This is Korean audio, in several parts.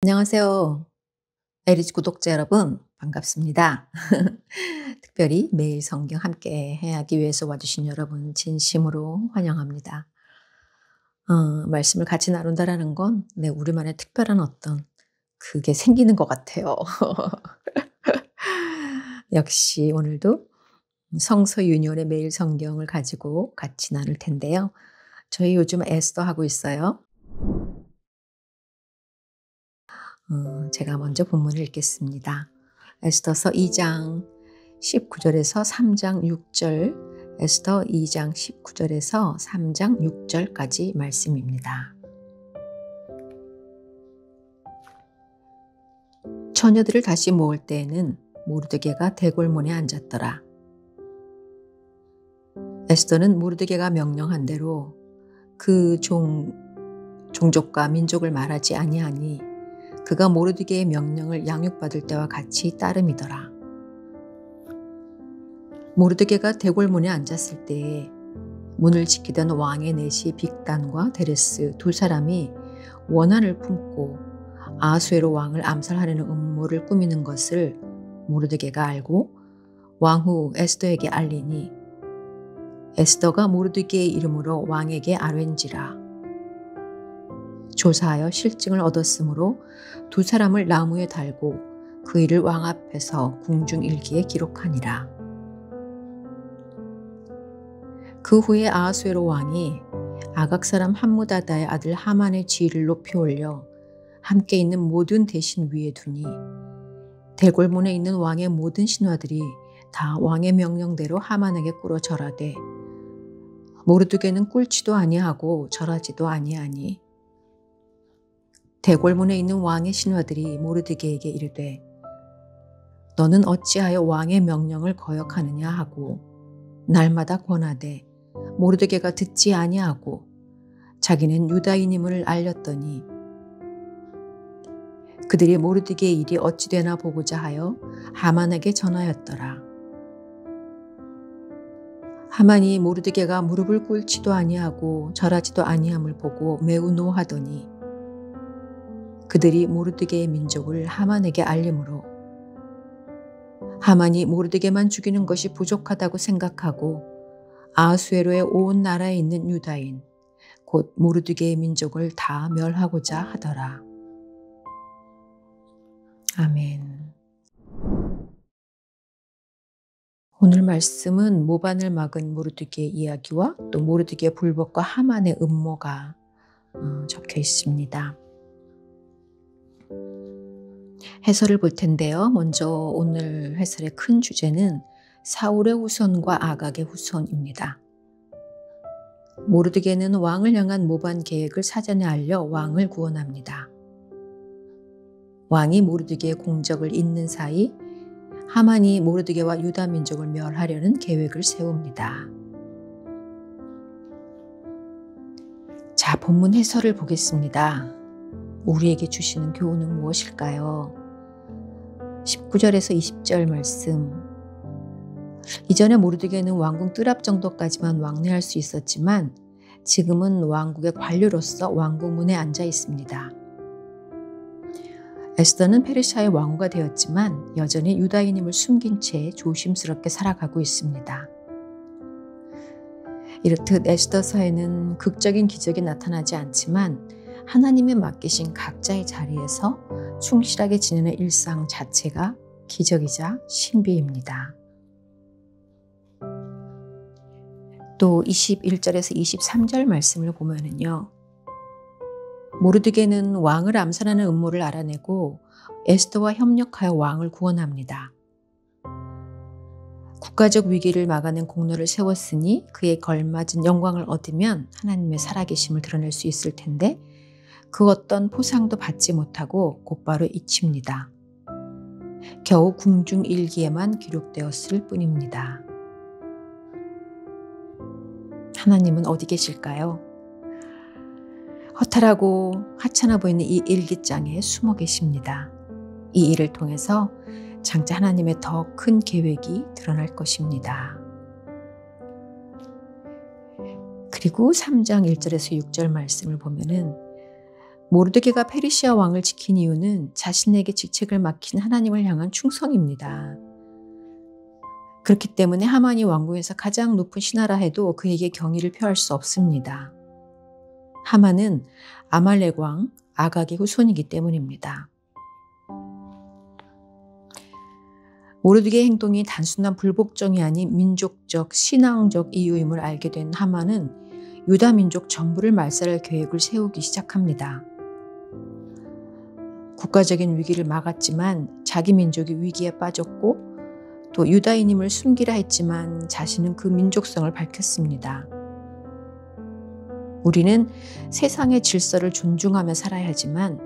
안녕하세요. 에리지 구독자 여러분, 반갑습니다. 특별히 매일 성경 함께 해하기 위해서 와주신 여러분 진심으로 환영합니다. 말씀을 같이 나눈다라는 건 우리만의 특별한 어떤 그게 생기는 것 같아요. 역시 오늘도 성서 유니온의 매일 성경을 가지고 같이 나눌 텐데요. 저희 요즘 에스더 하고 있어요. 제가 먼저 본문을 읽겠습니다. 에스더서 2장 19절에서 3장 6절, 에스더 2장 19절에서 3장 6절까지 말씀입니다. 처녀들을 다시 모을 때에는 모르드게가 대궐문에 앉았더라. 에스더는 모르드게가 명령한 대로 그 종족과 민족을 말하지 아니하니 그가 모르드게의 명령을 양육받을 때와 같이 따름이더라. 모르드게가 대궐문에 앉았을 때에 문을 지키던 왕의 내시 빅단과 데레스 두 사람이 원한을 품고 아수에로 왕을 암살하려는 음모를 꾸미는 것을 모르드게가 알고 왕후 에스더에게 알리니 에스더가 모르드게의 이름으로 왕에게 아뢰는지라. 조사하여 실증을 얻었으므로 두 사람을 나무에 달고 그 일을 왕 앞에서 궁중일기에 기록하니라. 그 후에 아하수에로 왕이 아각 사람 함무다다의 아들 하만의 지위를 높이 올려 함께 있는 모든 대신 위에 두니 대궐문에 있는 왕의 모든 신하들이 다 왕의 명령대로 하만에게 꿇어 절하되 모르드게는 꿇지도 아니하고 절하지도 아니하니 대궐문에 있는 왕의 신하들이 모르드게에게 이르되 너는 어찌하여 왕의 명령을 거역하느냐 하고 날마다 권하되 모르드게가 듣지 아니하고 자기는 유다인임을 알렸더니 그들이 모르드게의 일이 어찌 되나 보고자 하여 하만에게 전하였더라. 하만이 모르드게가 무릎을 꿇지도 아니하고 절하지도 아니함을 보고 매우 노하더니 그들이 모르드게의 민족을 하만에게 알림으로 하만이 모르드게만 죽이는 것이 부족하다고 생각하고 아하수에로의 온 나라에 있는 유다인 곧 모르드게의 민족을 다 멸하고자 하더라. 아멘. 오늘 말씀은 모반을 막은 모르드게의 이야기와 또 모르드게의 불법과 하만의 음모가 적혀 있습니다. 해설을 볼 텐데요. 먼저 오늘 해설의 큰 주제는 사울의 후손과 아각의 후손입니다. 모르드게는 왕을 향한 모반 계획을 사전에 알려 왕을 구원합니다. 왕이 모르드게의 공적을 잇는 사이 하만이 모르드게와 유다 민족을 멸하려는 계획을 세웁니다. 자, 본문 해설을 보겠습니다. 우리에게 주시는 교훈은 무엇일까요? 19절에서 20절 말씀. 이전에 모르드게는 왕궁 뜰 앞 정도까지만 왕래할 수 있었지만 지금은 왕국의 관료로서 왕궁 문에 앉아 있습니다. 에스더는 페르시아의 왕후가 되었지만 여전히 유다인임을 숨긴 채 조심스럽게 살아가고 있습니다. 이렇듯 에스더서에는 극적인 기적이 나타나지 않지만 하나님의 맡기신 각자의 자리에서 충실하게 지내는 일상 자체가 기적이자 신비입니다. 또 21절에서 23절 말씀을 보면은요. 모르드게는 왕을 암살하는 음모를 알아내고 에스더와 협력하여 왕을 구원합니다. 국가적 위기를 막아낸 공로를 세웠으니 그에 걸맞은 영광을 얻으면 하나님의 살아계심을 드러낼 수 있을 텐데 그 어떤 포상도 받지 못하고 곧바로 잊힙니다. 겨우 궁중일기에만 기록되었을 뿐입니다. 하나님은 어디 계실까요? 허탈하고 하찮아 보이는 이 일기장에 숨어 계십니다. 이 일을 통해서 장차 하나님의 더 큰 계획이 드러날 것입니다. 그리고 3장 1절에서 6절 말씀을 보면은 모르드게가 페르시아 왕을 지킨 이유는 자신에게 직책을 맡긴 하나님을 향한 충성입니다. 그렇기 때문에 하만이 왕궁에서 가장 높은 신하라 해도 그에게 경의를 표할 수 없습니다. 하만은 아말렉 왕 아각의 후손이기 때문입니다. 모르드게의 행동이 단순한 불복종이 아닌 민족적, 신앙적 이유임을 알게 된 하만은 유다 민족 전부를 말살할 계획을 세우기 시작합니다. 국가적인 위기를 막았지만 자기 민족이 위기에 빠졌고 또 유다인임을 숨기라 했지만 자신은 그 민족성을 밝혔습니다. 우리는 세상의 질서를 존중하며 살아야 하지만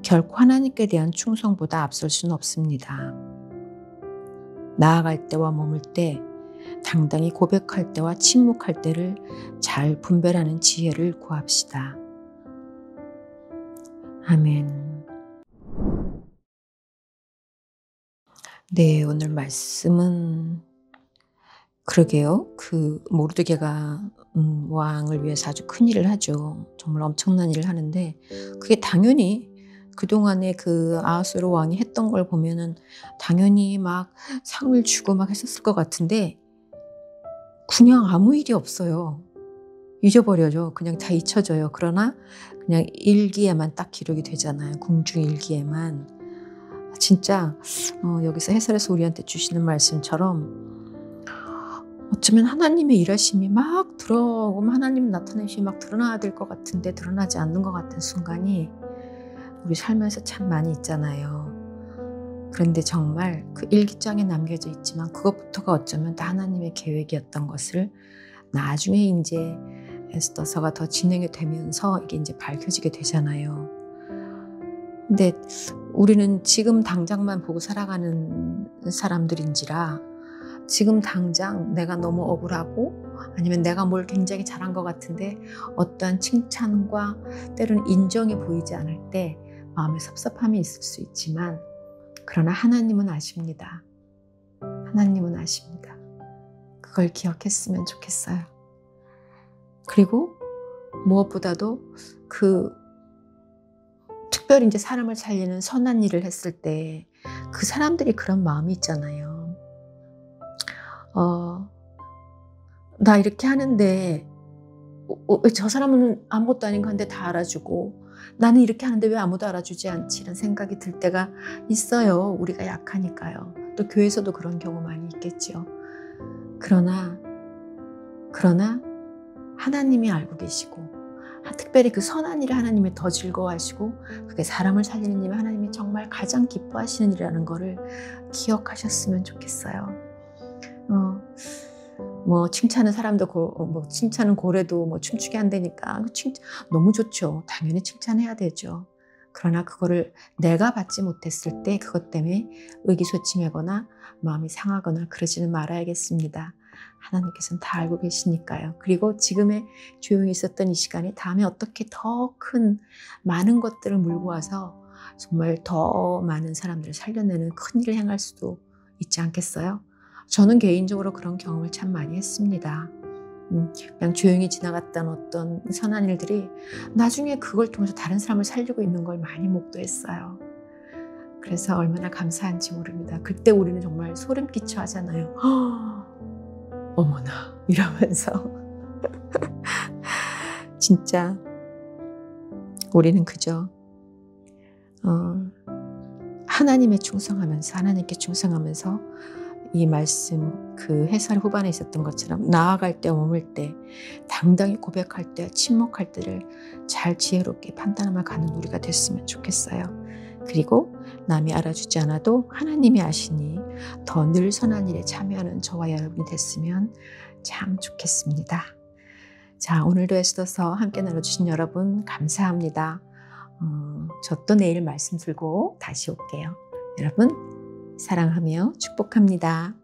결코 하나님께 대한 충성보다 앞설 수는 없습니다. 나아갈 때와 머물 때, 당당히 고백할 때와 침묵할 때를 잘 분별하는 지혜를 구합시다. 아멘. 네, 오늘 말씀은 그러게요. 그 모르드게가 왕을 위해서 아주 큰 일을 하죠. 정말 엄청난 일을 하는데 그게 당연히 그동안에 그 아하수에로 왕이 했던 걸 보면은 당연히 막 상을 주고 막 했었을 것 같은데 그냥 아무 일이 없어요. 잊어버려져. 그냥 다 잊혀져요. 그러나 그냥 일기에만 딱 기록이 되잖아요. 궁중 일기에만. 진짜 여기서 해설에서 우리한테 주시는 말씀처럼 어쩌면 하나님의 일하심이 막 들어오면 하나님 나타내심이 막 드러나야 될 것 같은데 드러나지 않는 것 같은 순간이 우리 삶에서 참 많이 있잖아요. 그런데 정말 그 일기장에 남겨져 있지만 그것부터가 어쩌면 다 하나님의 계획이었던 것을 나중에 이제 에스더서가 더 진행이 되면서 이게 이제 밝혀지게 되잖아요. 근데 우리는 지금 당장만 보고 살아가는 사람들인지라 지금 당장 내가 너무 억울하고 아니면 내가 뭘 굉장히 잘한 것 같은데 어떠한 칭찬과 때로는 인정이 보이지 않을 때 마음에 섭섭함이 있을 수 있지만 그러나 하나님은 아십니다. 하나님은 아십니다. 그걸 기억했으면 좋겠어요. 그리고 무엇보다도 특별히 이제 사람을 살리는 선한 일을 했을 때 그 사람들이 그런 마음이 있잖아요. 나 이렇게 하는데 왜 저 사람은 아무것도 아닌 건데 다 알아주고 나는 이렇게 하는데 왜 아무도 알아주지 않지? 이런 생각이 들 때가 있어요. 우리가 약하니까요. 또 교회에서도 그런 경우 많이 있겠죠. 그러나 하나님이 알고 계시고 특별히 그 선한 일을 하나님이 더 즐거워하시고 그게 사람을 살리는 일을 하나님이 정말 가장 기뻐하시는 일이라는 거를 기억하셨으면 좋겠어요. 뭐 칭찬은 사람도 칭찬은 고래도 뭐 춤추게 한다니까 너무 좋죠. 당연히 칭찬해야 되죠. 그러나 그거를 내가 받지 못했을 때 그것 때문에 의기소침하거나 마음이 상하거나 그러지는 말아야겠습니다. 하나님께서는 다 알고 계시니까요. 그리고 지금의 조용히 있었던 이 시간이 다음에 어떻게 더 큰 많은 것들을 물고 와서 정말 더 많은 사람들을 살려내는 큰 일을 행할 수도 있지 않겠어요? 저는 개인적으로 그런 경험을 참 많이 했습니다. 그냥 조용히 지나갔던 어떤 선한 일들이 나중에 그걸 통해서 다른 사람을 살리고 있는 걸 많이 목도했어요. 그래서 얼마나 감사한지 모릅니다. 그때 우리는 정말 소름 끼쳐 하잖아요. 어머나 이러면서 진짜 우리는 그저 하나님께 충성하면서 이 말씀 그 해설 후반에 있었던 것처럼 나아갈 때 머물 때 당당히 고백할 때 침묵할 때를 잘 지혜롭게 판단하며 가는 우리가 됐으면 좋겠어요. 그리고 남이 알아주지 않아도 하나님이 아시니 더 늘 선한 일에 참여하는 저와 여러분이 됐으면 참 좋겠습니다. 자, 오늘도 애써서 함께 나눠주신 여러분 감사합니다. 저 또 내일 말씀 들고 다시 올게요. 여러분 사랑하며 축복합니다.